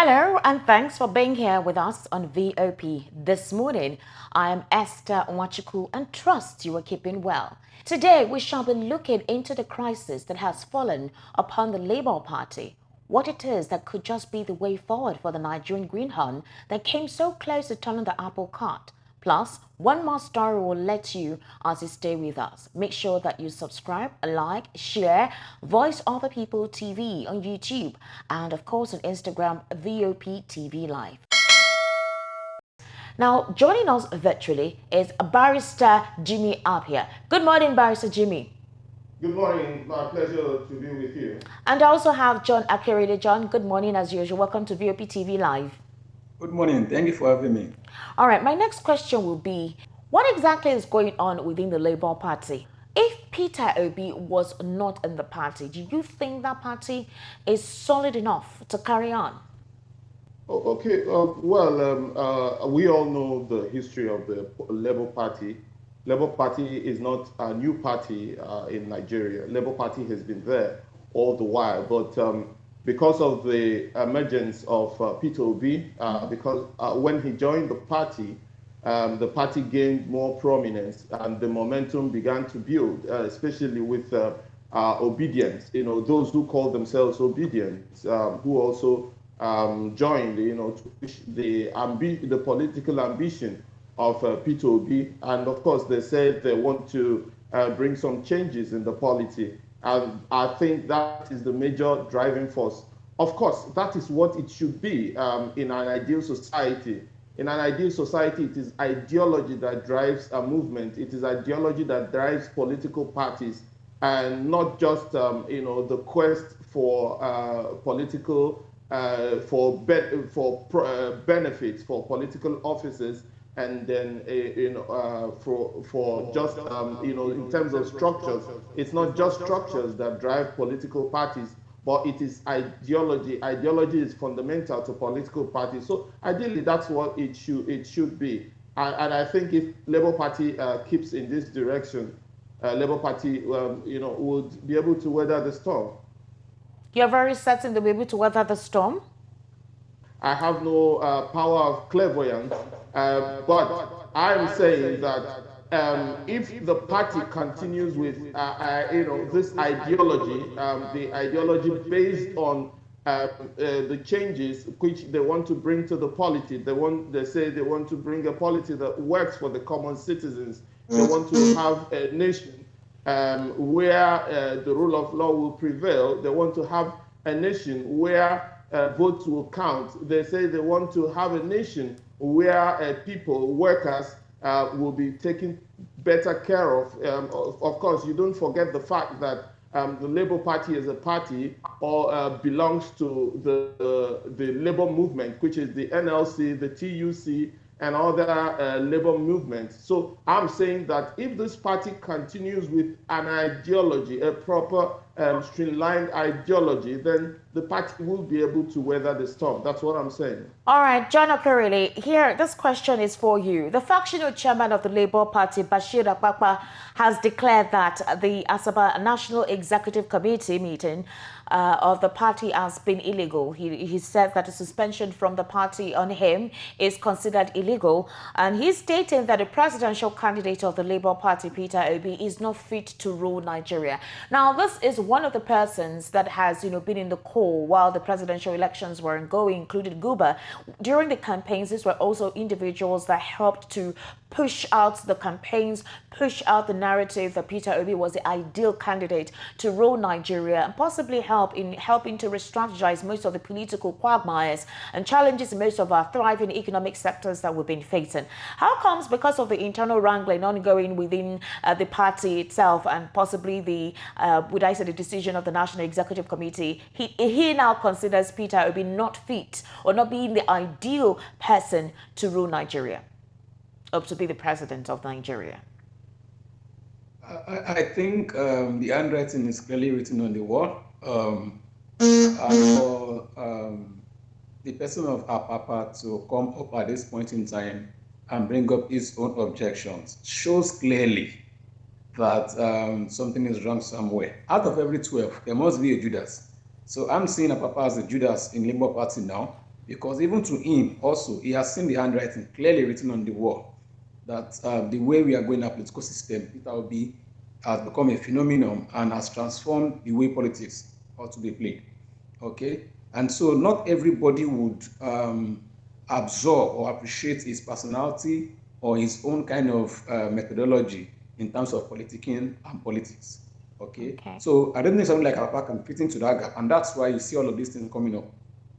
Hello and thanks for being here with us on VOP this morning. I am Esther Nwachukwu and trust you are keeping well. Today we shall be looking into the crisis that has fallen upon the Labour Party. What it is that could just be the way forward for the Nigerian greenhorn that came so close to turning the apple cart. Plus, one more story will let you as you stay with us. Make sure that you subscribe, like, share Voice of the People TV on YouTube and of course on Instagram, VOP TV Live. Now, joining us virtually is Barrister Jude Abure. Good morning, Barrister Jimmy. Good morning. My pleasure to be with you. And I also have John Akerede. John, good morning as usual. Welcome to VOP TV Live. Good morning. Thank you for having me. All right, my next question will be, what exactly is going on within the Labour Party? If Peter Obi was not in the party, do you think that party is solid enough to carry on? Okay, we all know the history of the Labour Party. Labour Party is not a new party in Nigeria. Labour Party has been there all the while, but because of the emergence of Peter Obi, because when he joined the party gained more prominence and the momentum began to build, especially with obedience. You know, those who call themselves obedience, who also joined, to push the political ambition of Peter Obi, and of course they said they want to bring some changes in the polity. And I think that is the major driving force. Of course, that is what it should be in an ideal society. In an ideal society, it is ideology that drives a movement. It is ideology that drives political parties, and not just the quest for political benefits for political offices, and then for just in terms of structures. It's not just structures that drive political parties, but it is ideology. Ideology is fundamental to political parties. So ideally, that's what it should be. And I think if Labour Party keeps in this direction, Labour Party would be able to weather the storm. You're very certain they'll be able to weather the storm? I have no power of clairvoyance, but I'm saying that if the party continues with this ideology, the ideology based on the changes which they want to bring to the polity, they say they want to bring a polity that works for the common citizens. They want to have a nation where the rule of law will prevail. They want to have a nation where votes will count. They say they want to have a nation where people, workers, will be taken better care of. Of course, you don't forget the fact that the Labour Party as a party belongs to the Labour movement, which is the NLC, the TUC, and other labor movements. So I'm saying that if this party continues with an ideology, a proper streamlined ideology, then the party will be able to weather the storm. That's what I'm saying. All right, John Okerele, here, this question is for you. The factional chairman of the Labour Party, Jude Abure, has declared that the Asaba National Executive Committee meeting of the party has been illegal. He said that a suspension from the party on him is considered illegal. And he's stating that the presidential candidate of the Labour Party, Peter Obi, is not fit to rule Nigeria. Now, this is one of the persons that has, been in the call while the presidential elections were ongoing, included Guba. During the campaigns, these were also individuals that helped to push out the campaigns, push out the narrative that Peter Obi was the ideal candidate to rule Nigeria and possibly helping to re-strategize most of the political quagmires and challenges in most of our thriving economic sectors that we've been facing. How comes, because of the internal wrangling ongoing within the party itself and possibly the decision of the National Executive Committee, he now considers Peter Obi not fit or not being the ideal person to rule Nigeria, or to be the president of Nigeria? I think the handwriting is clearly written on the wall. And for the person of Apapa to come up at this point in time and bring up his own objections shows clearly that something is wrong somewhere. Out of every 12, there must be a Judas. So I'm seeing Apapa as a Judas in Labour Party now. because even to him also, he has seen the handwriting clearly written on the wall that the way we are going our political system, Peter Obi has become a phenomenon and has transformed the way politics ought to be played. Okay, and so not everybody would absorb or appreciate his personality or his own kind of methodology in terms of politicking and politics. Okay, so I don't think something like Apapa can fit into that gap, and that's why you see all of these things coming up.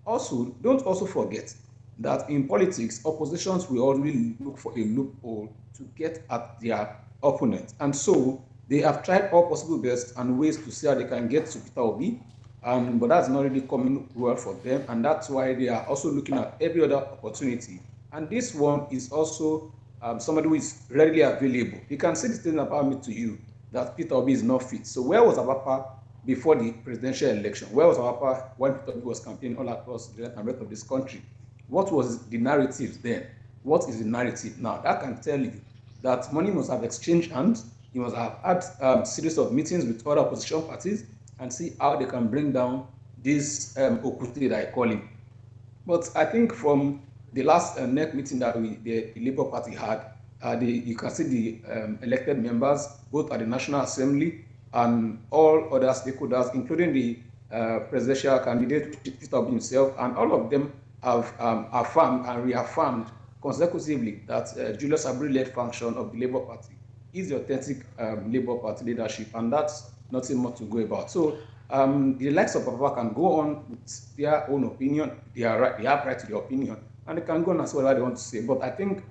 Also, don't also forget that in politics, oppositions will always look for a loophole to get at their opponent. And so they have tried all possible best and ways to see how they can get to Peter Obi, but that's not really coming well for them. And that's why they are also looking at every other opportunity. And this one is also somebody who is readily available. You can say this thing about me to you, that Peter Obi is not fit. So where was Apapa before the presidential election? Where was Apapa when Peter Obi was campaigning all across the rest of this country? What was the narrative then? What is the narrative now? That can tell you that money must have exchanged hands. He must have had a series of meetings with other opposition parties and see how they can bring down this Okuti that I call him. But I think from the last NEC meeting that the Labour Party had, you can see the elected members, both at the National Assembly and all other stakeholders, including the presidential candidate, Peter Obi himself, and all of them have affirmed and reaffirmed consecutively that Julius Abure-led function of the Labour Party is the authentic Labour Party leadership, and that's nothing more to go about. So the likes of Papa can go on with their own opinion. They are right; they have right to their opinion, and they can go on as well as they want to say. But I think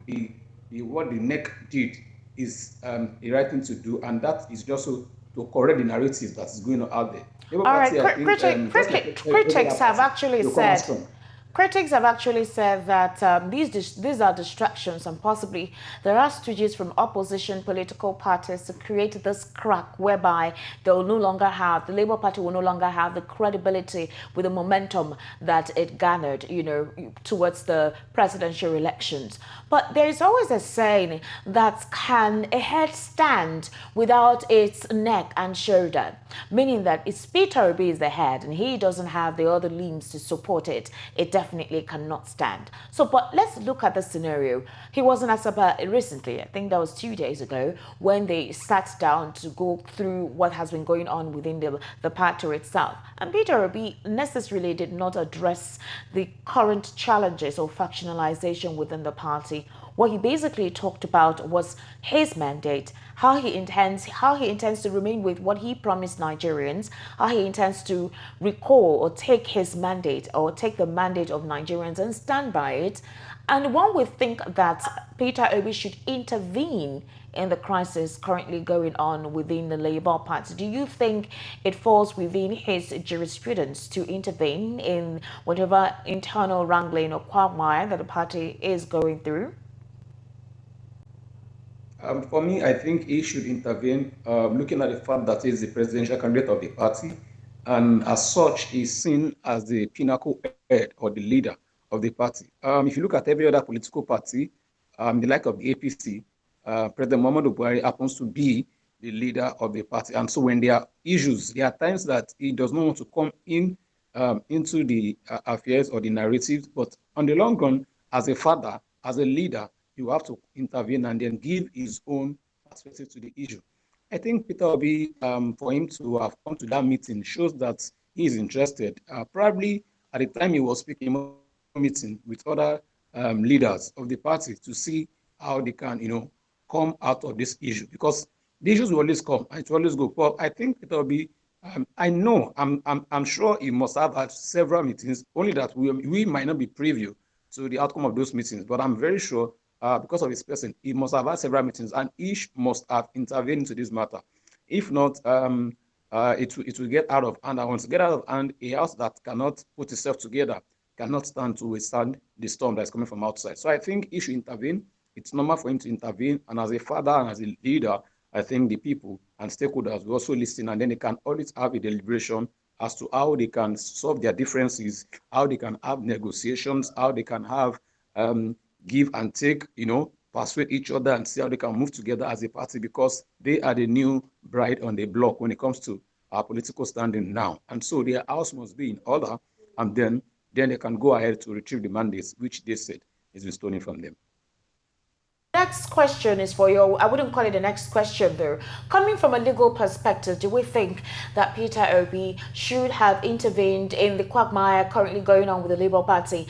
what the NEC did is a right thing to do, and that is just to correct the narrative that is going on out there. All right, critics have actually said. Critics have actually said that these are distractions, and possibly there are stooges from opposition political parties to create this crack whereby they will no longer have, the Labour Party will no longer have the credibility with the momentum that it garnered, towards the presidential elections. But there is always a saying that can a head stand without its neck and shoulder, meaning that if Peter Obi is the head and he doesn't have the other limbs to support it, it definitely cannot stand. So, but let's look at the scenario. He was in Asaba recently, I think that was 2 days ago, when they sat down to go through what has been going on within the party itself. And Peter Obi necessarily did not address the current challenges of factionalization within the party. What he basically talked about was his mandate, how he intends to remain with what he promised Nigerians, how he intends to recall or take his mandate or take the mandate of Nigerians and stand by it. And one would think that Peter Obi should intervene in the crisis currently going on within the Labour Party. Do you think it falls within his jurisprudence to intervene in whatever internal wrangling or quagmire that the party is going through? For me, I think he should intervene, looking at the fact that he is the presidential candidate of the party, and as such, he's seen as the pinnacle head or the leader of the party. If you look at every other political party, the like of the APC, President Muhammadu Buhari happens to be the leader of the party. And so when there are issues, there are times that he does not want to come in into the affairs or the narratives, but on the long run, as a father, as a leader, you have to intervene and then give his own perspective to the issue. I think Peter Obi, for him to have come to that meeting shows that he is interested. Probably at the time he was speaking a meeting with other leaders of the party to see how they can, come out of this issue, because the issues will always come and it will always go. But I think Peter Obi, I'm sure he must have had several meetings, only that we might not be privy to the outcome of those meetings. But I'm very sure, because of his person, he must have had several meetings and each must have intervened into this matter. If not, it will get out of hand. And once it get out of hand, a house that cannot put itself together cannot stand to withstand the storm that's coming from outside. So I think he should intervene. It's normal for him to intervene. And as a father and as a leader, I think the people and stakeholders will also listen, and then they can always have a deliberation as to how they can solve their differences, how they can have negotiations, how they can have give and take, persuade each other and see how they can move together as a party, because they are the new bride on the block when it comes to our political standing now. And so their house must be in order, and then then they can go ahead to retrieve the mandates, which they said has been stolen from them. Next question is for you. I wouldn't call it the next question though. Coming from a legal perspective, do we think that Peter Obi should have intervened in the quagmire currently going on with the Labour Party?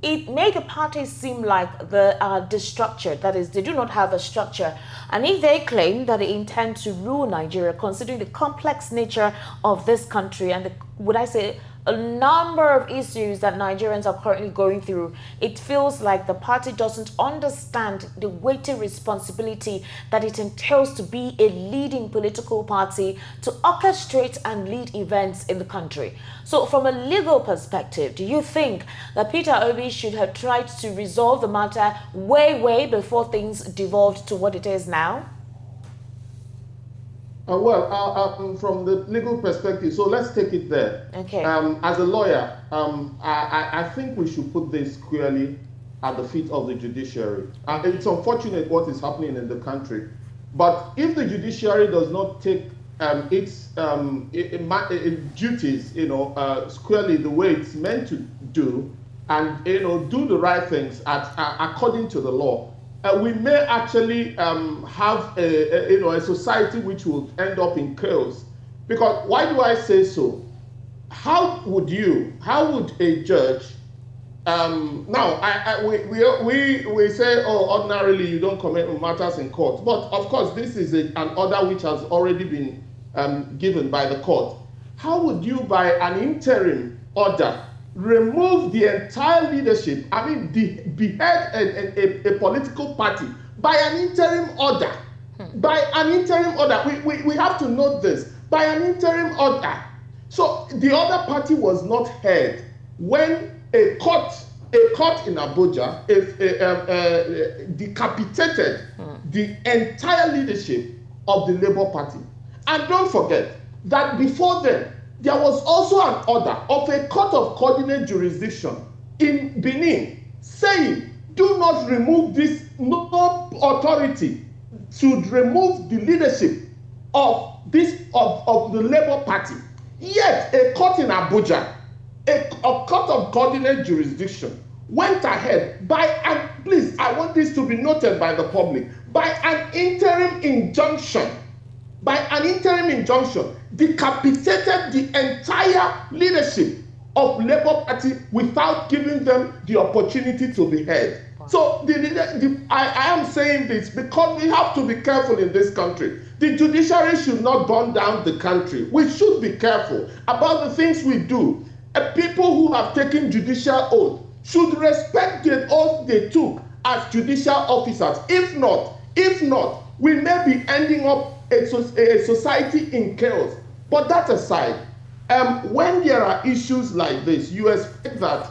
It made the party seem like they are destructured. That is, they do not have a structure. And if they claim that they intend to rule Nigeria, considering the complex nature of this country and would I say a number of issues that Nigerians are currently going through, it feels like the party doesn't understand the weighty responsibility that it entails to be a leading political party to orchestrate and lead events in the country. So from a legal perspective, do you think that Peter Obi should have tried to resolve the matter way before things devolved to what it is now? From the legal perspective, so let's take it there. Okay. As a lawyer, I think we should put this squarely at the feet of the judiciary. It's unfortunate what is happening in the country, but if the judiciary does not take its duties, squarely the way it's meant to do, and do the right things according to the law, we may actually have a society which will end up in chaos. Because why do I say so? How would a judge now we say, oh, ordinarily you don't comment on matters in court, but of course this is an order which has already been given by the court. How would you, by an interim order, remove the entire leadership, behead a political party by an interim order? By an interim order. We have to note this. By an interim order. So the other party was not heard when a court in Abuja decapitated the entire leadership of the Labour Party. And don't forget that before then, there was also an order of a court of coordinate jurisdiction in Benin saying, do not remove this, no authority should remove the leadership of the Labour Party. Yet a court in Abuja, a court of coordinate jurisdiction, went ahead please, I want this to be noted by the public, by an interim injunction, decapitated the entire leadership of Labour Party without giving them the opportunity to be heard. So I am saying this because we have to be careful in this country. The judiciary should not burn down the country. We should be careful about the things we do. People who have taken judicial oath should respect the oath they took as judicial officers. If not, we may be ending up a society in chaos. But that aside, when there are issues like this, you expect that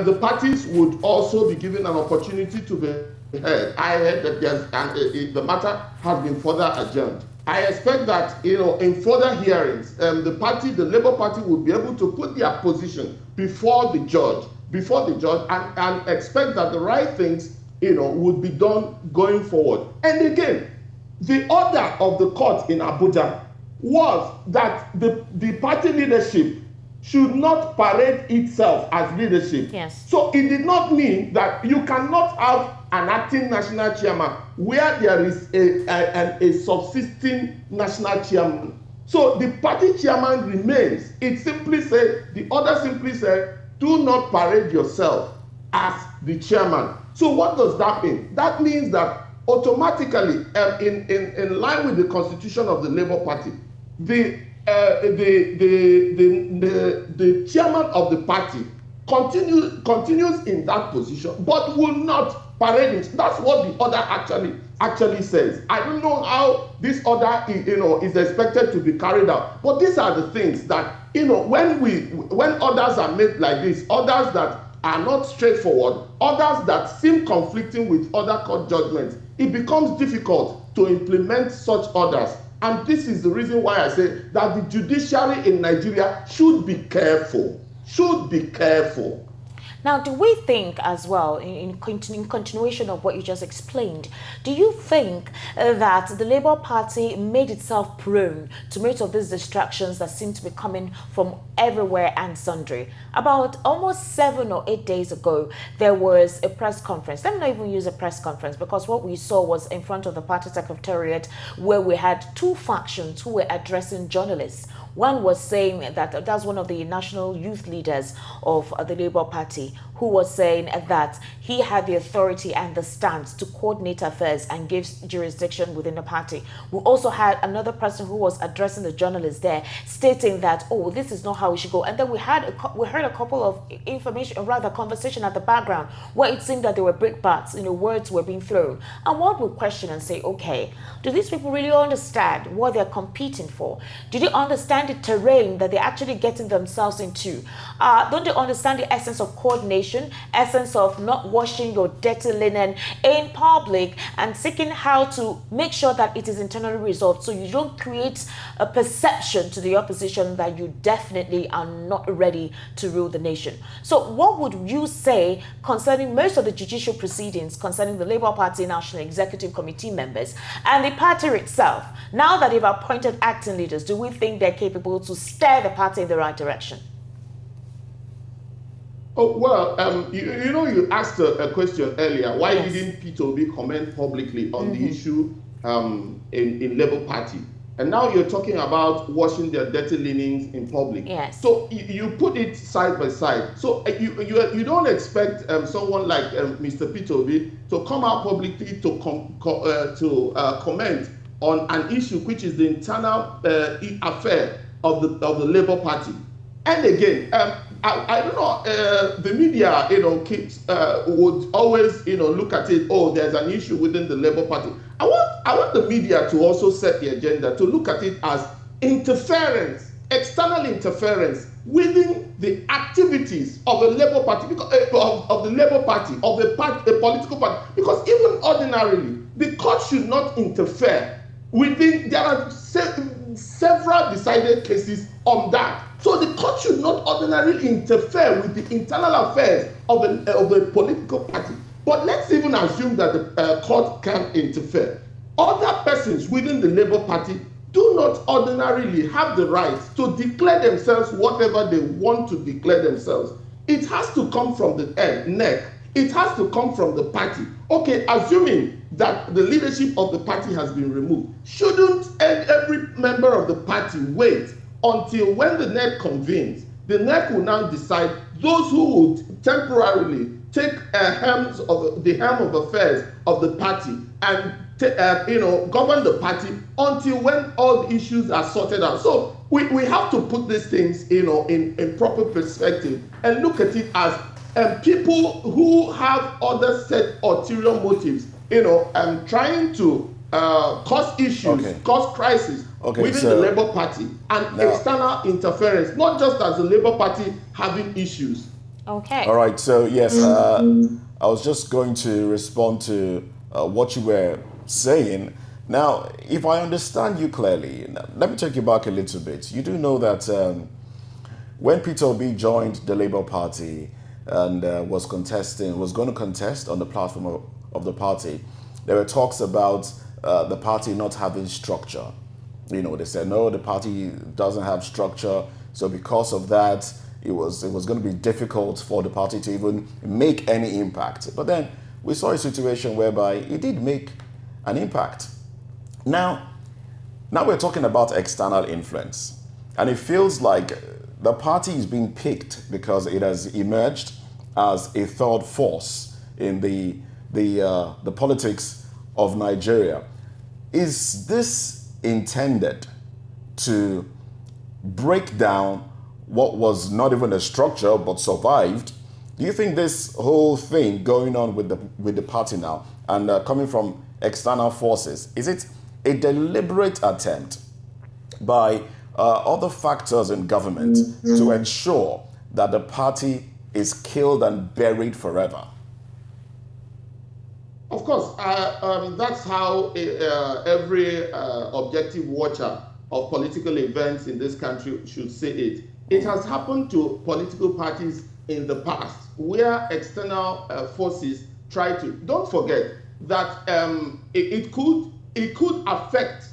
the parties would also be given an opportunity to be heard. I heard that the matter has been further adjourned. I expect that in further hearings, the Labour Party would be able to put their position before the judge, and expect that the right things would be done going forward. And again, the order of the court in Abuja was that the party leadership should not parade itself as leadership. Yes. So it did not mean that you cannot have an acting national chairman where there is a subsisting national chairman. So the party chairman remains. The order simply said, do not parade yourself as the chairman. So what does that mean? That means that automatically, in line with the constitution of the Labour Party, the chairman of the party continues in that position, but will not parade it. That's what the order actually says. I don't know how this order is expected to be carried out, but these are the things that when orders are made like this, orders that are not straightforward, orders that seem conflicting with other court judgments, it becomes difficult to implement such orders. And this is the reason why I say that the judiciary in Nigeria should be careful. Now, do we think as well, in continuation of what you just explained, do you think that the Labour Party made itself prone to most of these distractions that seem to be coming from everywhere and sundry? About almost 7 or 8 days ago, there was a press conference. Let me not even use a press conference, because what we saw was in front of the party secretariat, where we had two factions who were addressing journalists. One was saying that that's one of the national youth leaders of the Labour Party, who was saying that he had the authority and the stance to coordinate affairs and give jurisdiction within the party. We also had another person who was addressing the journalists there, stating that, oh, this is not how we should go. And then we heard a couple of information, or rather conversation at the background, where it seemed that there were brickbats, words were being thrown. And one would question and say, okay, do these people really understand what they're competing for? Do they understand the terrain that they're actually getting themselves into? Don't they understand the essence of coordination, essence of not washing your dirty linen in public and seeking how to make sure that it is internally resolved, so you don't create a perception to the opposition that you definitely are not ready to rule the nation? So what would you say concerning most of the judicial proceedings concerning the Labour Party National Executive Committee members and the party itself? Now that they've appointed acting leaders, do we think they're capable to steer the party in the right direction? Oh, well, you asked a question earlier. Why didn't Peter Obi comment publicly on the issue in Labour Party? And now you're talking about washing their dirty linens in public. Yes. So you put it side by side. So you don't expect someone like Mr. Peter Obi to come out publicly to comment on an issue which is the internal affair of the Labour Party. And again, I don't know, the media, keeps would always, look at it. Oh, there's an issue within the Labour Party. I want the media to also set the agenda, to look at it as interference, external interference within the activities of a Labour Party, because of the Labour Party, of a political party. Because even ordinarily, the court should not interfere within. There are several decided cases on that. So the court should not ordinarily interfere with the internal affairs of a political party. But let's even assume that the court can interfere. Other persons within the Labour Party do not ordinarily have the right to declare themselves whatever they want to declare themselves. It has to come from the neck. It has to come from the party. Okay, assuming that the leadership of the party has been removed, shouldn't every member of the party wait until when the NEC convenes? The NEC will now decide those who would temporarily take the helm of affairs of the party and govern the party until when all the issues are sorted out. So we have to put these things in proper perspective and look at it as people who have other set ulterior motives, trying to cause issues, cause crisis within the Labour Party, and external interference, not just as the Labour Party having issues. Okay. All right. So yes, I was just going to respond to what you were saying. Now, if I understand you clearly, let me take you back a little bit. You do know that when Peter Obi joined the Labour Party and was going to contest on the platform of the party, there were talks about the party not having structure. They said, no, the party doesn't have structure. So because of that, it was going to be difficult for the party to even make any impact. But then we saw a situation whereby it did make an impact. Now we're talking about external influence. And it feels like the party is being picked because it has emerged as a third force in the politics of Nigeria. Is this intended to break down what was not even a structure but survived? Do you think this whole thing going on with the party now and coming from external forces, is it a deliberate attempt by other factors in government to ensure that the party is killed and buried forever? Of course, that's how every objective watcher of political events in this country should say it. It has happened to political parties in the past where external forces try to. Don't forget that it could affect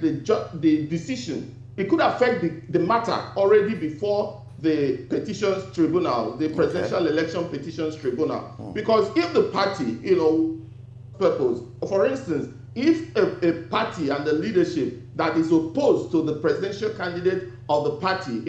the decision. It could affect the matter already before the petitions tribunal, the presidential election petitions tribunal. Because if the party, purpose, for instance, if a party and the leadership that is opposed to the presidential candidate of the party,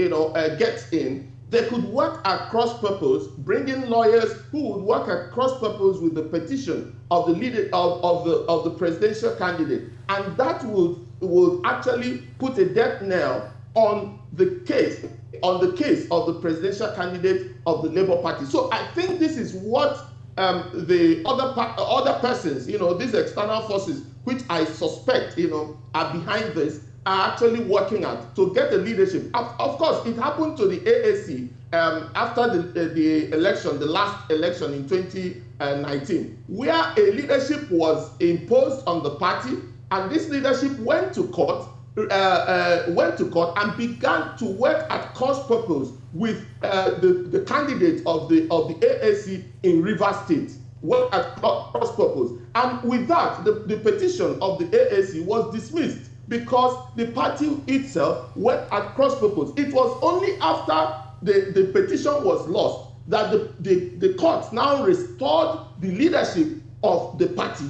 gets in, they could work at cross purpose, bring in lawyers who would work at cross purpose with the petition of the leader of the presidential candidate, and that would actually put a death knell on the case of the presidential candidate of the Labour Party. So I think this is what the other persons, these external forces, which I suspect, are behind this, are actually working at to get the leadership. Of course, it happened to the AAC after the election, the last election in 2019, where a leadership was imposed on the party, and this leadership went to court and began to work at cross purpose with the candidate of the AAC in Rivers State. Work at cross purpose, and with that, the petition of the AAC was dismissed because the party itself went at cross purpose. It was only after the petition was lost that the court now restored the leadership of the party.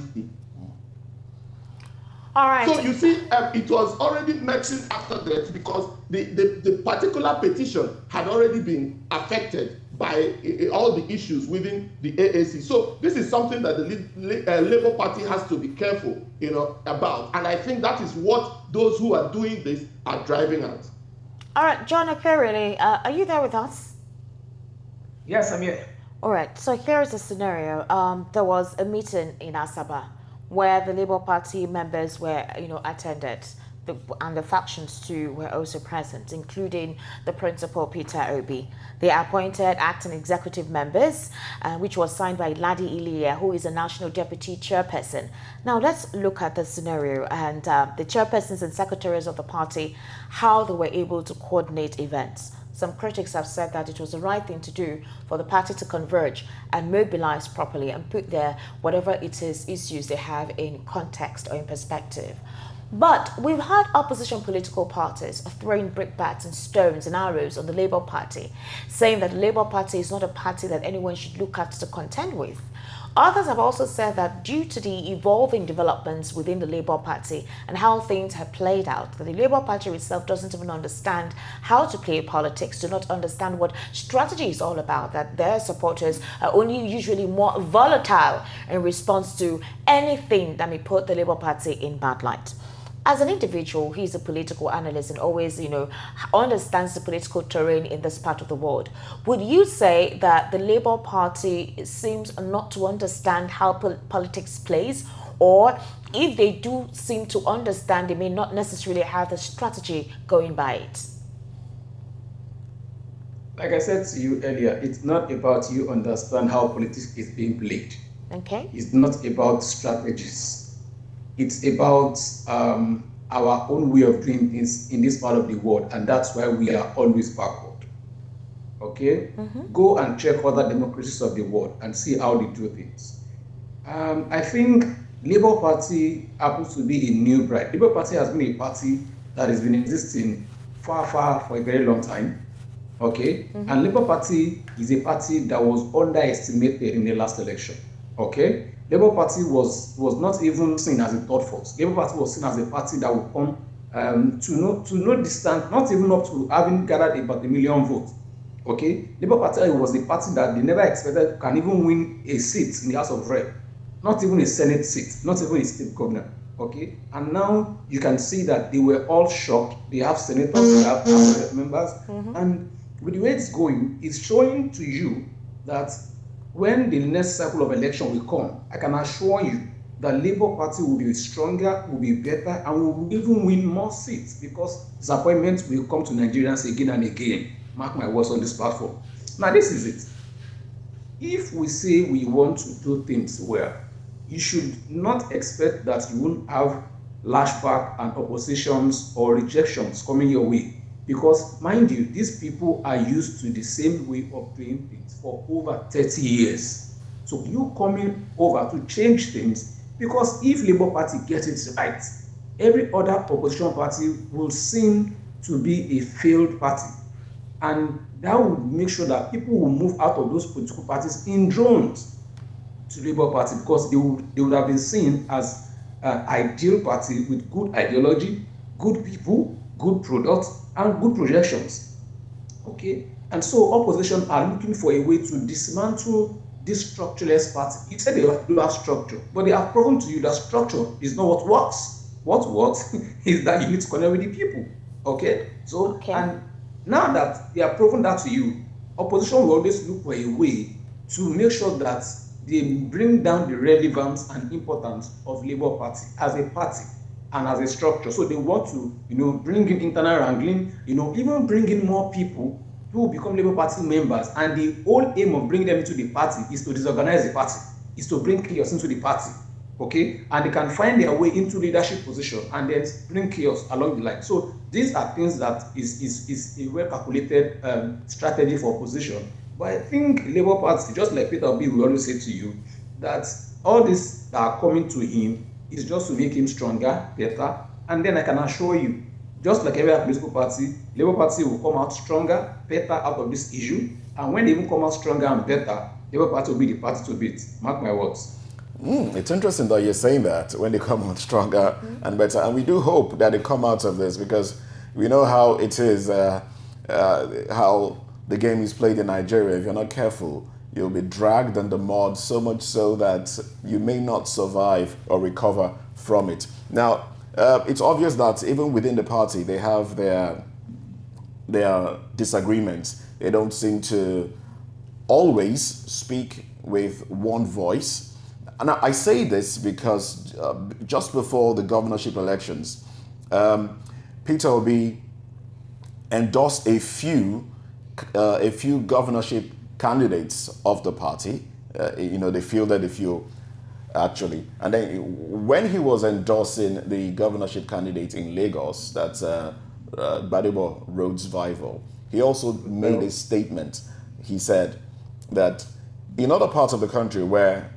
All right. So you see, it was already mentioned after that because the particular petition had already been affected by all the issues within the AAC. So this is something that the Labour Party has to be careful, about. And I think that is what those who are doing this are driving at. All right, John Akperele, are you there with us? Yes, I'm here. All right, so here's a scenario. There was a meeting in Asaba where the Labour Party members were, attended, and the factions too were also present, including the principal, Peter Obi. They appointed acting executive members, which was signed by Ladi Ilia, who is a national deputy chairperson. Now let's look at the scenario and the chairpersons and secretaries of the party, how they were able to coordinate events. Some critics have said that it was the right thing to do for the party to converge and mobilize properly and put their whatever it is issues they have in context or in perspective. But we've had opposition political parties throwing brickbats and stones and arrows on the Labour Party, saying that the Labour Party is not a party that anyone should look at to contend with. Others have also said that due to the evolving developments within the Labour Party and how things have played out, that the Labour Party itself doesn't even understand how to play politics, do not understand what strategy is all about, that their supporters are only usually more volatile in response to anything that may put the Labour Party in bad light. As an individual, he's a political analyst and always, understands the political terrain in this part of the world. Would you say that the Labour Party seems not to understand how politics plays? Or if they do seem to understand, they may not necessarily have the strategy going by it? Like I said to you earlier, it's not about you understand how politics is being played. Okay. It's not about strategies. It's about our own way of doing things in this part of the world, and that's why we are always backward. Okay? Go and check other democracies of the world and see how they do things. I think Labour Party happens to be a new bride. Labour Party has been a party that has been existing far for a very long time. Okay? And Labour Party is a party that was underestimated in the last election. Okay? Labour Party was not even seen as a third force. Labour Party was seen as a party that would come to no distance, not even up to having gathered about 1 million votes. Okay, Labour Party was a party that they never expected can even win a seat in the House of Rep, not even a Senate seat, not even a state governor. Okay, and now you can see that they were all shocked. They have senators, they have House of Rep members, and with the way it's going, it's showing to you that when the next cycle of election will come, I can assure you that Labour Party will be stronger, will be better, and will even win more seats because disappointment will come to Nigerians again and again. Mark my words on this platform. Now, this is it. If we say we want to do things well, you should not expect that you won't have lashback and oppositions or rejections coming your way. Because, mind you, these people are used to the same way of doing things for over 30 years. So you coming over to change things, because if Labour Party gets it right, every other opposition party will seem to be a failed party. And that would make sure that people will move out of those political parties in drones to Labour Party, because they would have been seen as an ideal party with good ideology, good people, good products, and good projections. Okay? And so opposition are looking for a way to dismantle this structureless party. You said they do have structure, but they have proven to you that structure is not what works. What works is that you need to connect with the people. Okay? So, and now that they have proven that to you, opposition will always look for a way to make sure that they bring down the relevance and importance of Labour Party as a party and as a structure. So they want to, bring in internal wrangling, even bring in more people who become Labour Party members. And the whole aim of bringing them into the party is to disorganize the party, is to bring chaos into the party. Okay, and they can find their way into leadership position and then bring chaos along the line. So these are things that is a well-calculated strategy for opposition. But I think Labour Party, just like Peter Obi will always say to you, that all this that are coming to him is just to make him stronger, better. And then I can assure you, just like every other political party, Labour Party will come out stronger, better out of this issue. And when they even come out stronger and better, Labour Party will be the party to beat. Mark my words. It's interesting that you're saying that when they come out stronger and better. And we do hope that they come out of this, because we know how it is, how the game is played in Nigeria. If you're not careful, you'll be dragged in the mud, so much so that you may not survive or recover from it. Now, it's obvious that even within the party, they have their disagreements. They don't seem to always speak with one voice. And I say this because just before the governorship elections, Peter Obi endorsed a few governorship candidates of the party. They fielded a few, actually. And then when he was endorsing the governorship candidate in Lagos, that's Gbadebo Roads Vival, he also made a statement. He said that in other parts of the country where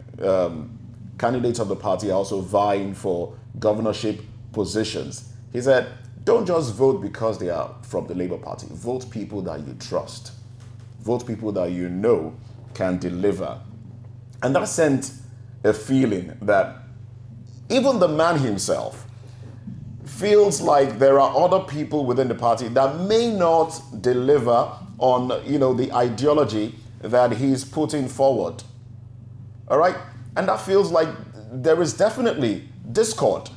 candidates of the party are also vying for governorship positions, he said, don't just vote because they are from the Labour Party. Vote people that you trust. Vote people that you know can deliver. And that sent a feeling that even the man himself feels like there are other people within the party that may not deliver on, the ideology that he's putting forward. All right? And that feels like there is definitely discord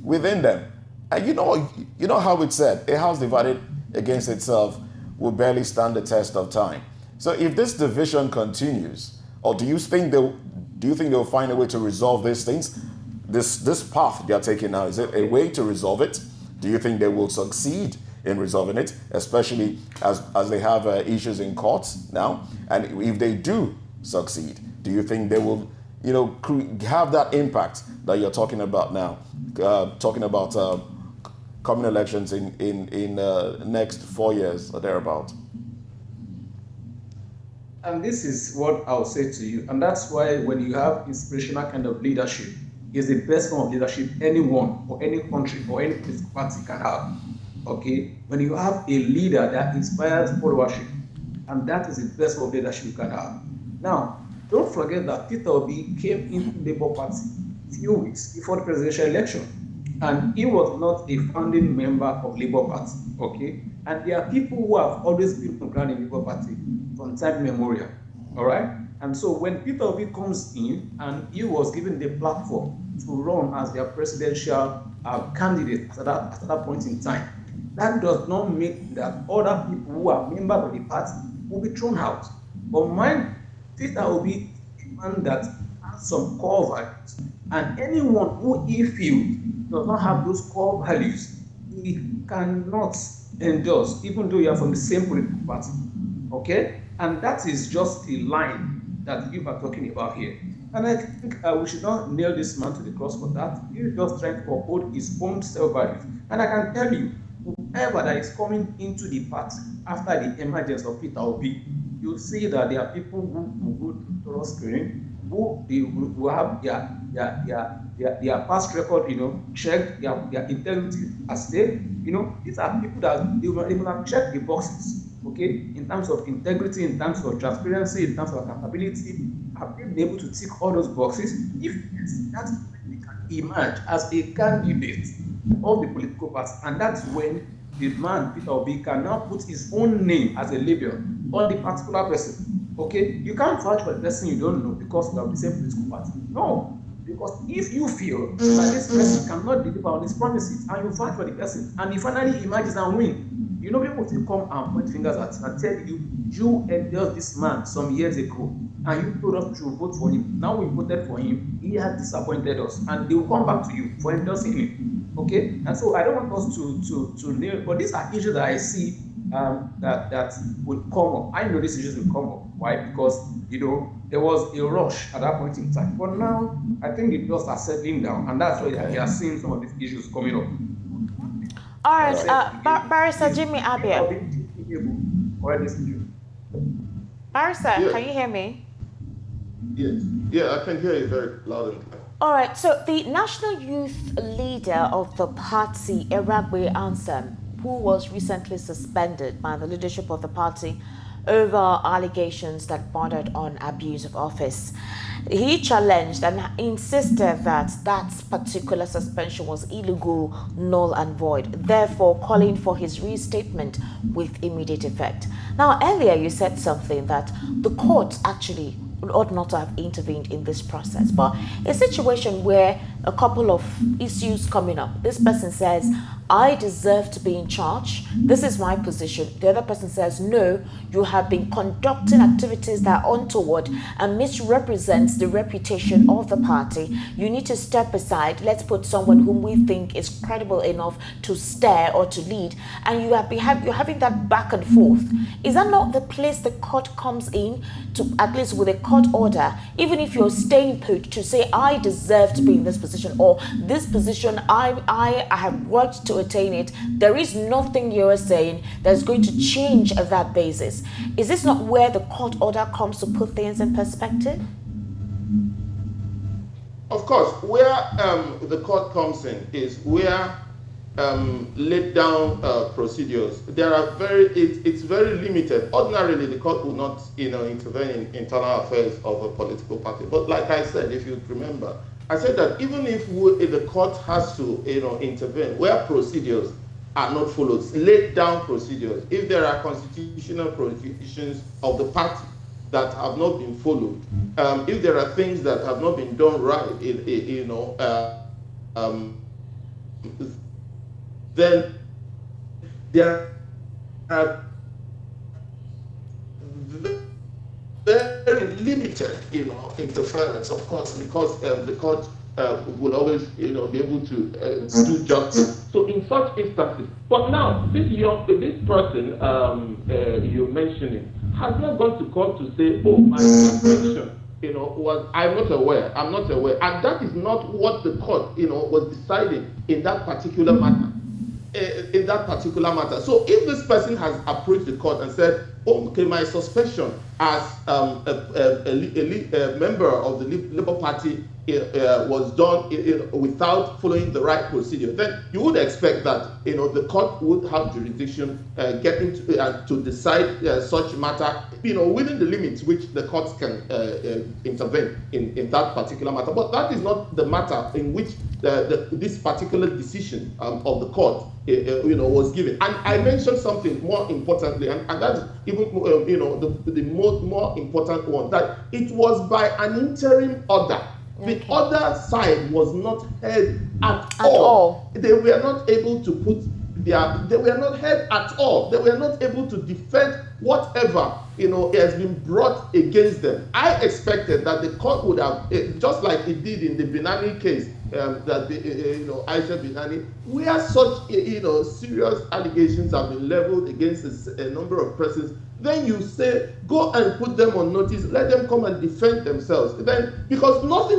within them. And you know how it's said, a house divided against itself will barely stand the test of time. So if this division continues, or do you think they'll find a way to resolve these things? This path they are taking now, is it a way to resolve it? Do you think they will succeed in resolving it, especially as they have issues in courts now? And if they do succeed, do you think they will have that impact that you're talking about now, talking about coming elections in next 4 years or thereabout? And this is what I'll say to you. And that's why when you have inspirational kind of leadership, is the best form of leadership anyone or any country or any political party can have. Okay? When you have a leader that inspires followership, and that is the best form of leadership you can have. Now, don't forget that Peter Obi came into the Labour Party a few weeks before the presidential election. And he was not a founding member of Labour Party, okay? And there are people who have always been on ground in Labour Party from time immemorial, all right? And so when Peter Obi comes in and he was given the platform to run as their presidential candidate at that point in time, that does not make that other people who are members of the party will be thrown out. But mind, Peter Obi is a man that has some core values, and anyone who he feels does not have those core values, he cannot endorse, even though you are from the same political party. Okay? And that is just the line that you are talking about here. And I think we should not nail this man to the cross for that. He's just trying to uphold his own self-values. And I can tell you, whoever that is coming into the party after the emergence of Peter Obi, you see that there are people who go to thorough screening, who have their past record, checked, their integrity at stake. These are people that they will have checked the boxes, okay, in terms of integrity, in terms of transparency, in terms of accountability. Have they been able to tick all those boxes? If yes, that's when they can emerge as a candidate of the political party, and that's when the man Peter Obi can now put his own name as a label on the particular person. Okay, you can't vouch for the person you don't know because you have the same political party. No, because if you feel that this person cannot deliver on his promises and you vouch for the person and he finally emerges and win, people will come and point fingers at you and tell you endorsed this man some years ago and you told us to vote for him. Now we voted for him, he has disappointed us, and they will come back to you for endorsing him. Okay, and so I don't want us to nail, but these are issues that I see that would come up. I know these issues will come up. Why? Because there was a rush at that point in time. But now I think the dust are settling down, and that's why we are seeing some of these issues coming up. All right, Barrister Jimmy Abure. Barrister, can you hear me? Yes. Yeah, I can hear you very loud and clear. All right, so the national youth leader of the party, Eragbe Ansem, who was recently suspended by the leadership of the party over allegations that bordered on abuse of office, he challenged and insisted that that particular suspension was illegal, null and void, therefore calling for his restatement with immediate effect. Now, earlier you said something that the court actually ought not to have intervened in this process, but a situation where a couple of issues coming up, this person says, I deserve to be in charge, this is my position. The other person says, no, you have been conducting activities that are untoward and misrepresents the reputation of the party. You need to step aside. Let's put someone whom we think is credible enough to steer or to lead. And you're having that back and forth. Is that not the place the court comes in to, at least with a court order, even if you're staying put, to say, I deserve to be in this position, or this position, I have worked to attain it. There is nothing you're saying that's going to change that basis. Is this not where the court order comes to put things in perspective? Of course, where the court comes in is where laid down procedures. There are it's very limited. Ordinarily, the court will not intervene in internal affairs of a political party. But like I said, if you remember, I said that even if the court has to intervene where procedures are not followed, laid down procedures, if there are constitutional prohibitions of the party that have not been followed, if there are things that have not been done right, then there are very limited, interference, of course, because the court will always, be able to do justice. So in such instances, but now this person you're mentioning has not gone to court to say, oh, my suspension, I'm not aware, and that is not what the court, was deciding in that particular matter. So if this person has approached the court and said, oh, okay, my suspension as a member of the Labour Party was done without following the right procedure, then you would expect that the court would have jurisdiction getting to decide such matter within the limits which the courts can intervene in that particular matter. But that is not the matter in which this particular decision of the court was given. And I mentioned something more importantly, and that's even the more important one, that it was by an interim order. Okay. The other side was not heard at all. They were not able to they were not heard at all. They were not able to defend whatever has been brought against them. I expected that the court would have, just like it did in the Binani case, that Aisha Binani, where such serious allegations have been leveled against a number of persons. Then you say, go and put them on notice, let them come and defend themselves. Then, because what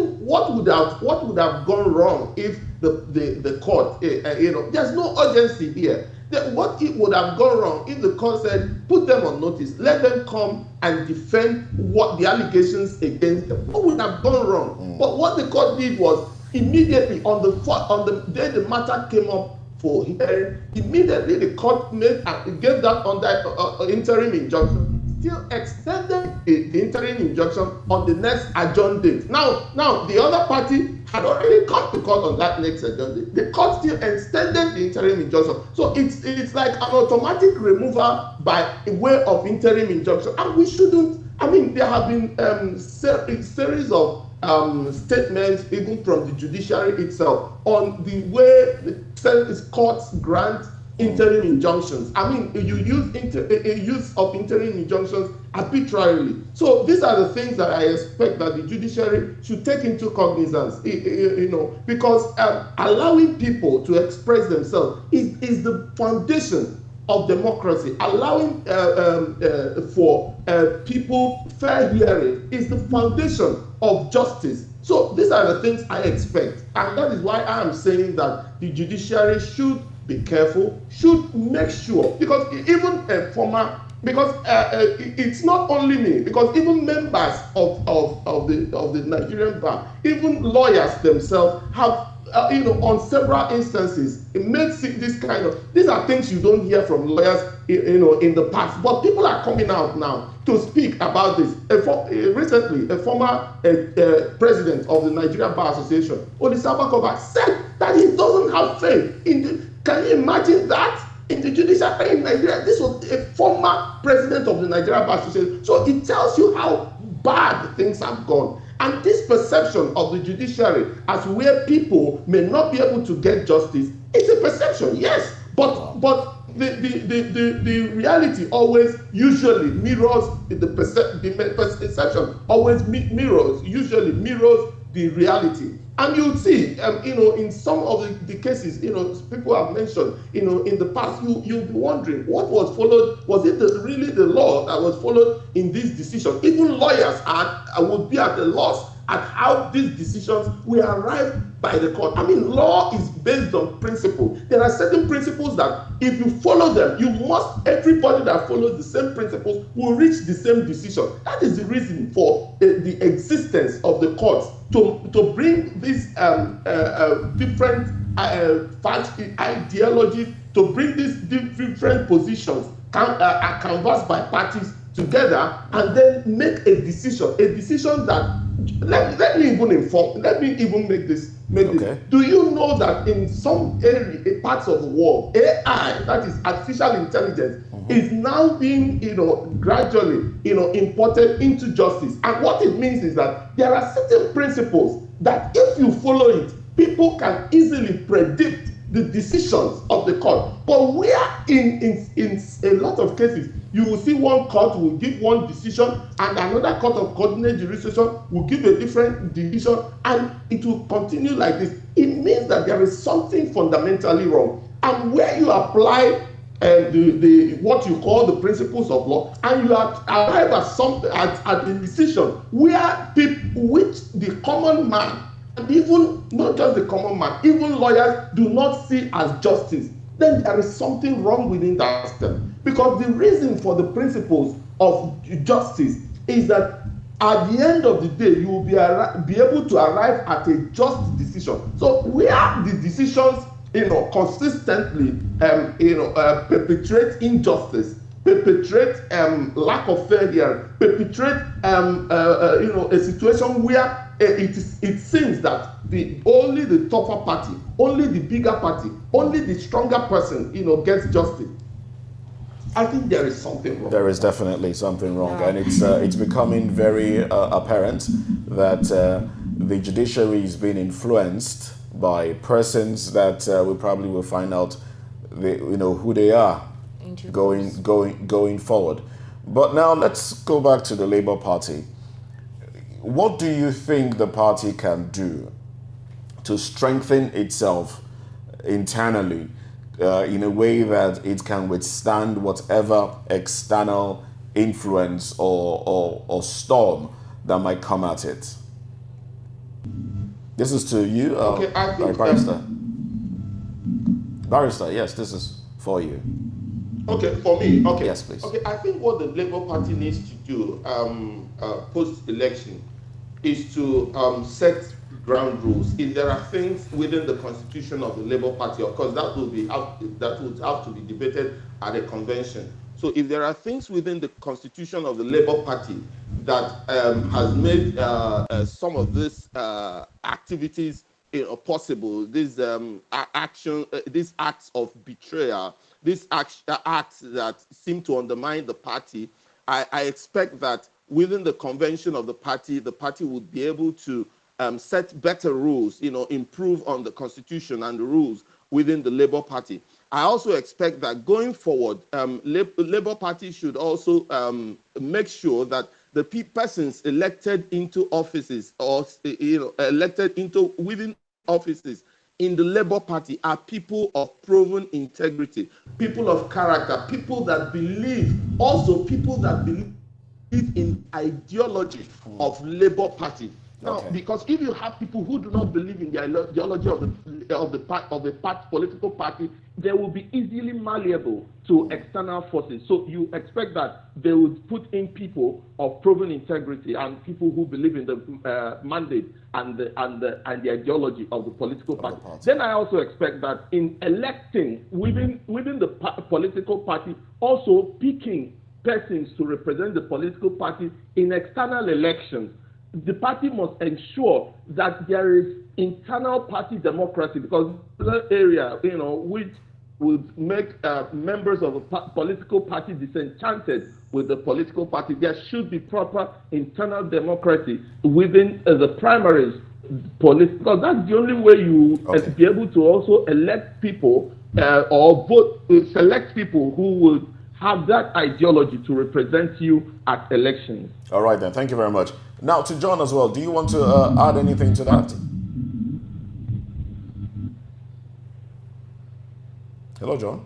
would have gone wrong if the court, there's no urgency here. What it would have gone wrong if the court said, put them on notice, let them come and defend what the allegations against them. What would have gone wrong? But what the court did was immediately on the day the matter came up for hearing, immediately the court gave that under interim injunction. Still extended the interim injunction on the next adjourned date. Now the other party had already come to court on that next adjourned date. The court still extended the interim injunction. So it's like an automatic removal by way of interim injunction. And we shouldn't, I mean, there have been a series of statements, even from the judiciary itself, on the way the courts grant interim injunctions. I mean, you use of interim injunctions arbitrarily. So these are the things that I expect that the judiciary should take into cognizance, because allowing people to express themselves is the foundation of democracy. Allowing for people fair hearing is the foundation of justice. So these are the things I expect, and that is why I am saying that the judiciary should be careful, should make sure, because even it's not only me, because even members of the Nigerian bar, even lawyers themselves have on several instances it makes this kind of, these are things you don't hear from lawyers in the past, but people are coming out now to speak about this. Recently, a former president of the Nigeria Bar Association, Olisaba Koba, said that he doesn't have faith in the. Can you imagine that? In the judiciary in Nigeria, this was a former president of the Nigeria Bar Association. So it tells you how bad things have gone. And this perception of the judiciary as where people may not be able to get justice, it's a perception, yes. But the reality always usually mirrors the perception always usually mirrors the reality. And you'll see, in some of the cases, people have mentioned, in the past, you'll be wondering what was followed. Was it really the law that was followed in this decision? Even lawyers would be at a loss at how these decisions were arrived by the court. I mean, law is based on principle. There are certain principles that if you follow them, everybody that follows the same principles will reach the same decision. That is the reason for the existence of the courts, to bring these different ideologies, to bring these different positions canvassed by parties together, and then make a decision that let me even make this. Okay. Do you know that in some parts of the world, AI, that is artificial intelligence, is now being gradually imported into justice? And what it means is that there are certain principles that if you follow it, people can easily predict the decisions of the court. But where in a lot of cases, you will see one court will give one decision and another court of coordinate jurisdiction will give a different decision, and it will continue like this. It means that there is something fundamentally wrong. And where you apply what you call the principles of law, and you arrive at the decision where which the common man, and even not just the common man, even lawyers do not see as justice, then there is something wrong within that system. Because the reason for the principles of justice is that at the end of the day, you will be able to arrive at a just decision. So where the decisions, consistently, perpetrate injustice, perpetrate lack of fair hearing, perpetrate, a situation where it seems that only the tougher party, only the bigger party, only the stronger person, gets justice. I think there is something wrong. There is definitely something wrong, and it's becoming very apparent that the judiciary is being influenced by persons that we probably will find out, who they are going forward. But now let's go back to the Labour Party. What do you think the party can do to strengthen itself internally in a way that it can withstand whatever external influence or storm that might come at it? This is to you, I think, Barrister. Barrister, yes, this is for you? Okay, for me, okay. Yes, please. Okay, I think what the Labour Party needs to do post-election is to set ground rules. If there are things within the constitution of the Labour Party, of course, that would have to be debated at a convention. So if there are things within the constitution of the Labour Party that has made some of these activities possible, these these acts of betrayal, these acts that seem to undermine the party, I expect that within the convention of the party would be able to set better rules, improve on the constitution and the rules within the Labour Party. I also expect that going forward, Labour Party should also make sure that the persons elected into offices or elected into within offices in the Labour Party are people of proven integrity, people of character, people that believe, also people that believe in ideology of Labour Party. Now, because if you have people who do not believe in the ideology of the political party, they will be easily malleable to external forces. So you expect that they would put in people of proven integrity and people who believe in the mandate and the ideology of the political party. Then I also expect that in electing within the political party, also picking persons to represent the political party in external elections, the party must ensure that there is internal party democracy, because the area, which would make members of a political party disenchanted with the political party, there should be proper internal democracy within the primaries, because that's the only way you be able to also elect people or vote, select people who would have that ideology to represent you at elections. All right, then. Thank you very much. Now, to John as well, do you want to add anything to that? Hello, John.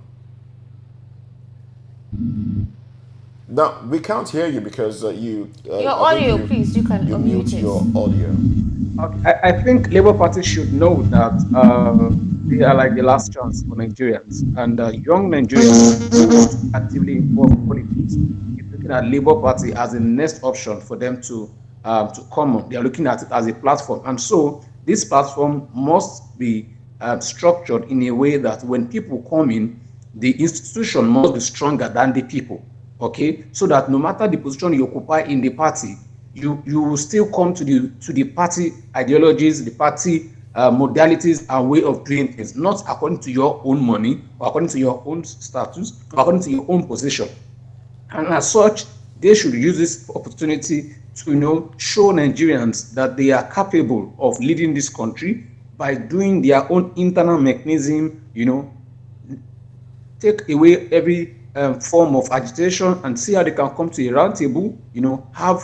Now, we can't hear you because you... your audio, please, you can mute your audio. Okay. I think Labour Party should know that they are like the last chance for Nigerians. And young Nigerians who want to actively involve in politics, if looking at Labour Party as the next option for them to come on. They are looking at it as a platform. And so this platform must be structured in a way that when people come in, the institution must be stronger than the people. Okay, so that no matter the position you occupy in the party, you will still come to the party ideologies, the party modalities and way of doing things, not according to your own money or according to your own status or according to your own position. And as such, they should use this opportunity to show Nigerians that they are capable of leading this country by doing their own internal mechanism, take away every form of agitation and see how they can come to a round table, have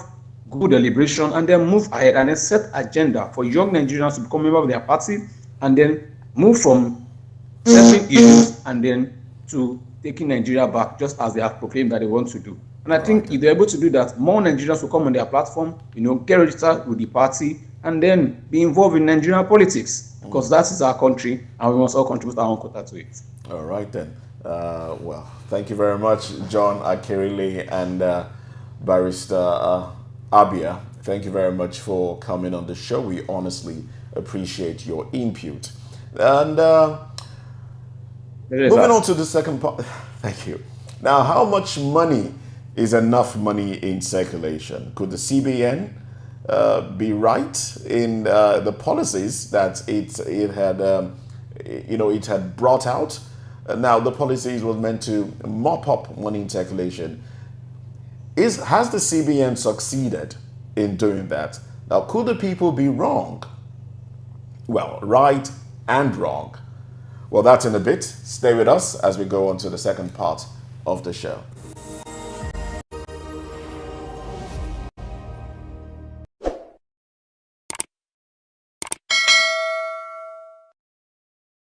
good deliberation and then move ahead and then set agenda for young Nigerians to become members of their party and then move from certain issues and then to taking Nigeria back just as they have proclaimed that they want to do. And I think if they're able to do that, more Nigerians will come on their platform, get registered with the party and then be involved in Nigerian politics because that is our country and we must all contribute our own quota to it. All right then. Well, thank you very much, John Akirile and Barrister Abure. Thank you very much for coming on the show. We honestly appreciate your input. And moving on to the second part. Thank you. Now, how much money is enough money in circulation? Could the CBN be right in the policies that it had brought out? Now, the policies was meant to mop up money in circulation. Has the CBN succeeded in doing that? Now, could the people be wrong? Well, right and wrong. Well, that's in a bit. Stay with us as we go on to the second part of the show.